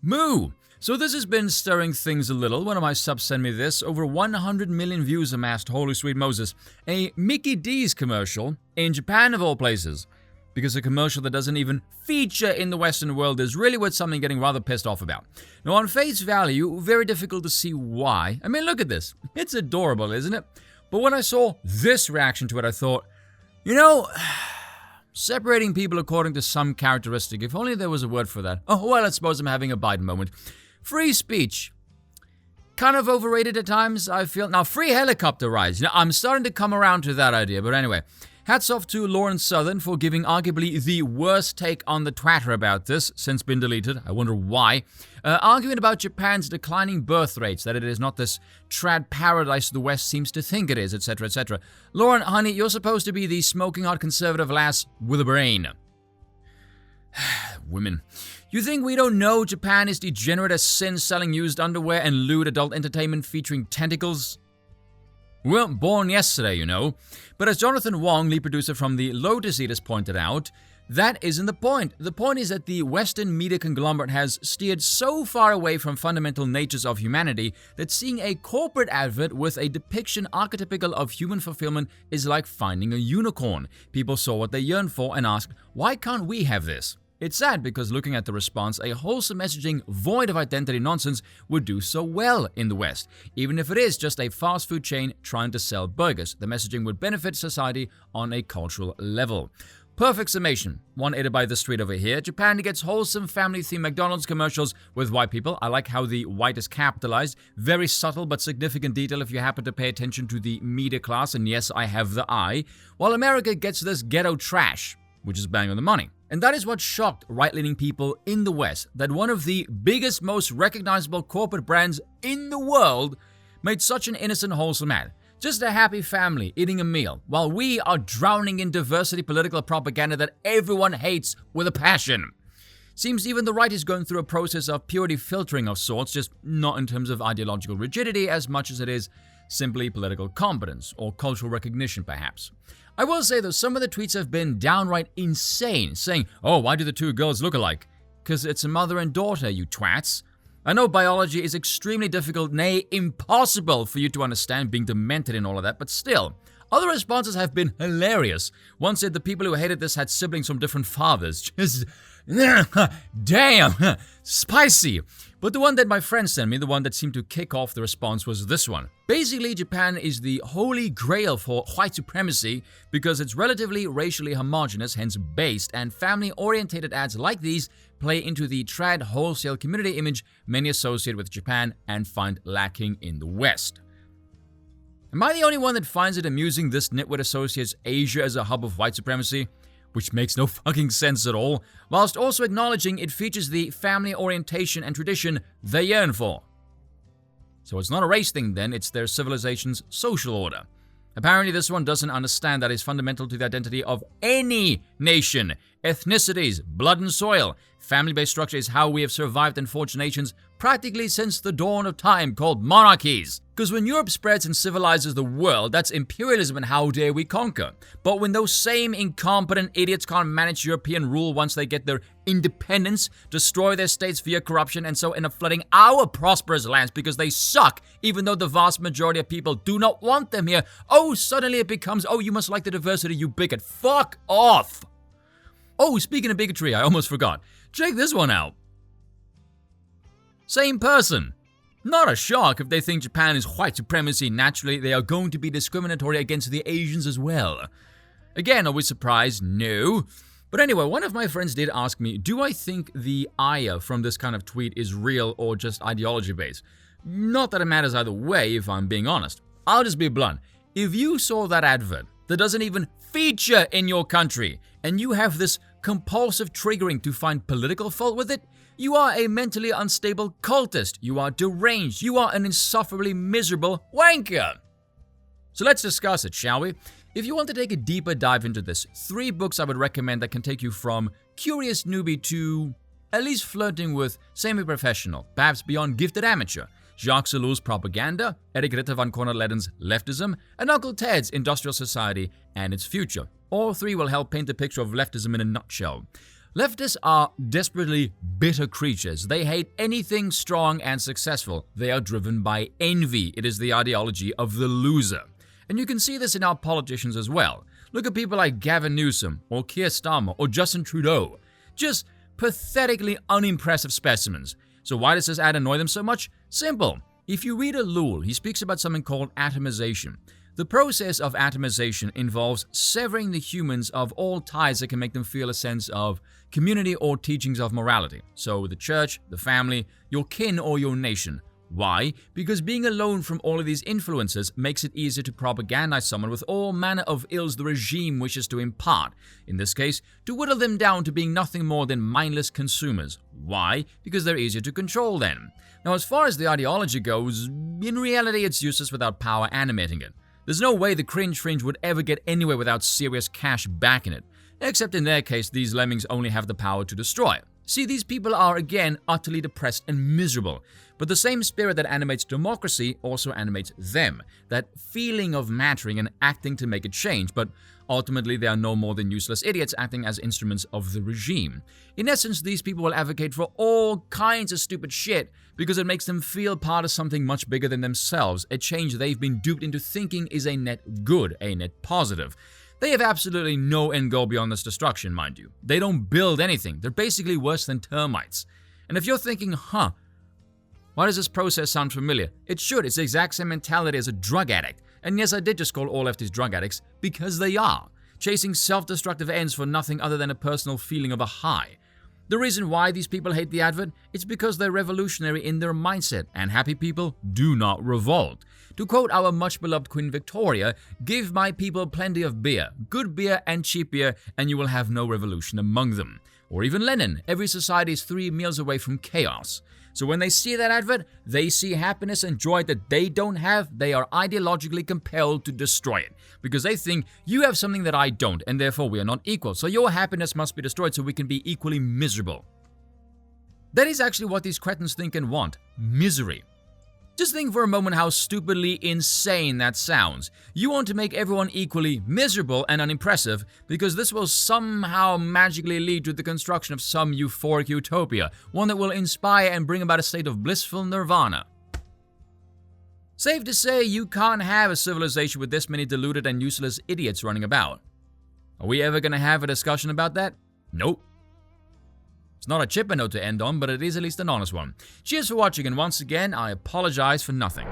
Moo! So this has been stirring things a little. One of my subs sent me this. Over 100 million views amassed. Holy sweet Moses. A Mickey D's commercial in Japan of all places. Because a commercial that doesn't even feature in the Western world is really what something getting rather pissed off about. Now on face value, very difficult to see why. I mean, look at this. It's adorable, isn't it? But when I saw this reaction to it, I thought, you know, separating people according to some characteristic, if only there was a word for that. Oh, well, I suppose I'm having a Biden moment. Free speech. Kind of overrated at times, I feel. Now, free helicopter rides. Now, I'm starting to come around to that idea, but anyway. Hats off to Lauren Southern for giving arguably the worst take on the Twitter about this, since been deleted. I wonder why. Arguing about Japan's declining birth rates, that it is not this trad paradise the West seems to think it is, etc., etc. Lauren, honey, you're supposed to be the smoking hot conservative lass with a brain. Women. You think we don't know Japan is degenerate as sin selling used underwear and lewd adult entertainment featuring tentacles? We weren't born yesterday, you know. But as Jonathan Wong, lead producer from the Lotus Eaters, pointed out, that isn't the point. The point is that the Western media conglomerate has steered so far away from fundamental natures of humanity that seeing a corporate advert with a depiction archetypical of human fulfillment is like finding a unicorn. People saw what they yearned for and asked, why can't we have this? It's sad because looking at the response, a wholesome messaging void of identity nonsense would do so well in the West. Even if it is just a fast food chain trying to sell burgers, the messaging would benefit society on a cultural level. Perfect summation. One aided by the street over here. Japan gets wholesome family-themed McDonald's commercials with white people. I like how the white is capitalized. Very subtle but significant detail if you happen to pay attention to the media class, and yes, I have the eye. While America gets this ghetto trash, which is bang on the money. And that is what shocked right-leaning people in the West, that one of the biggest, most recognizable corporate brands in the world made such an innocent, wholesome ad. Just a happy family eating a meal, while we are drowning in diversity political propaganda that everyone hates with a passion. Seems even the right is going through a process of purity filtering of sorts, just not in terms of ideological rigidity as much as it is simply political competence, or cultural recognition perhaps. I will say though, some of the tweets have been downright insane, saying, oh, why do the two girls look alike? Because it's a mother and daughter, you twats. I know biology is extremely difficult, nay, impossible for you to understand, being demented and all of that, but still. Other responses have been hilarious. One said the people who hated this had siblings from different fathers. Just, damn, spicy. But the one that my friend sent me, the one that seemed to kick off the response, was this one. Basically, Japan is the holy grail for white supremacy because it's relatively racially homogenous, hence based, and family-orientated ads like these play into the trad wholesale community image many associate with Japan and find lacking in the West. Am I the only one that finds it amusing this nitwit associates Asia as a hub of white supremacy? Which makes no fucking sense at all, whilst also acknowledging it features the family orientation and tradition they yearn for. So it's not a race thing then, it's their civilization's social order. Apparently this one doesn't understand that is fundamental to the identity of any nation. Ethnicities, blood and soil, family-based structure is how we have survived and forged nations practically since the dawn of time, called monarchies. Because when Europe spreads and civilizes the world, that's imperialism and how dare we conquer. But when those same incompetent idiots can't manage European rule once they get their independence, destroy their states via corruption, and so end up flooding our prosperous lands because they suck, even though the vast majority of people do not want them here, oh, suddenly it becomes, oh, you must like the diversity, you bigot. Fuck off! Oh, speaking of bigotry, I almost forgot. Check this one out. Same person. Not a shock if they think Japan is white supremacy. Naturally, they are going to be discriminatory against the Asians as well. Again, are we surprised? No. But anyway, one of my friends did ask me, do I think the ire from this kind of tweet is real or just ideology-based? Not that it matters either way, if I'm being honest. I'll just be blunt. If you saw that advert that doesn't even feature in your country, and you have this compulsive triggering to find political fault with it, you are a mentally unstable cultist. You are deranged. You are an insufferably miserable wanker. So let's discuss it, shall we? If you want to take a deeper dive into this, 3 books I would recommend that can take you from curious newbie to at least flirting with semi-professional, perhaps beyond gifted amateur. Jacques Sellou's Propaganda, Eric Ritter van Corneleden's Leftism, and Uncle Ted's Industrial Society and its Future. All 3 will help paint a picture of leftism in a nutshell. Leftists are desperately bitter creatures. They hate anything strong and successful. They are driven by envy. It is the ideology of the loser. And you can see this in our politicians as well. Look at people like Gavin Newsom, or Keir Starmer, or Justin Trudeau. Just pathetically unimpressive specimens. So why does this ad annoy them so much? Simple. If you read Ellul, he speaks about something called atomization. The process of atomization involves severing the humans of all ties that can make them feel a sense of community or teachings of morality. So the church, the family, your kin, or your nation. Why? Because being alone from all of these influences makes it easier to propagandize someone with all manner of ills the regime wishes to impart. In this case, to whittle them down to being nothing more than mindless consumers. Why? Because they're easier to control then. Now, as far as the ideology goes, in reality it's useless without power animating it. There's no way the cringe fringe would ever get anywhere without serious cash backing it. Except in their case, these lemmings only have the power to destroy it. See, these people are again utterly depressed and miserable. But the same spirit that animates democracy also animates them. That feeling of mattering and acting to make a change, but ultimately they are no more than useless idiots acting as instruments of the regime. In essence, these people will advocate for all kinds of stupid shit because it makes them feel part of something much bigger than themselves, a change they've been duped into thinking is a net good, a net positive. They have absolutely no end goal beyond this destruction, mind you. They don't build anything. They're basically worse than termites. And if you're thinking, why does this process sound familiar? It should. It's the exact same mentality as a drug addict. And yes, I did just call all lefties drug addicts because they are. Chasing self-destructive ends for nothing other than a personal feeling of a high. The reason why these people hate the Advert, it's because they're revolutionary in their mindset, and happy people do not revolt. To quote our much-beloved Queen Victoria, give my people plenty of beer, good beer and cheap beer, and you will have no revolution among them. Or even Lenin, every society is 3 meals away from chaos. So when they see that Advert, they see happiness and joy that they don't have, they are ideologically compelled to destroy it. Because they think, you have something that I don't, and therefore we are not equal, so your happiness must be destroyed so we can be equally miserable. That is actually what these cretins think and want, misery. Just think for a moment how stupidly insane that sounds. You want to make everyone equally miserable and unimpressive because this will somehow magically lead to the construction of some euphoric utopia, one that will inspire and bring about a state of blissful nirvana. Safe to say, you can't have a civilization with this many deluded and useless idiots running about. Are we ever going to have a discussion about that? Nope. It's not a chipper note to end on, but it is at least an honest one. Cheers for watching, and once again, I apologize for nothing.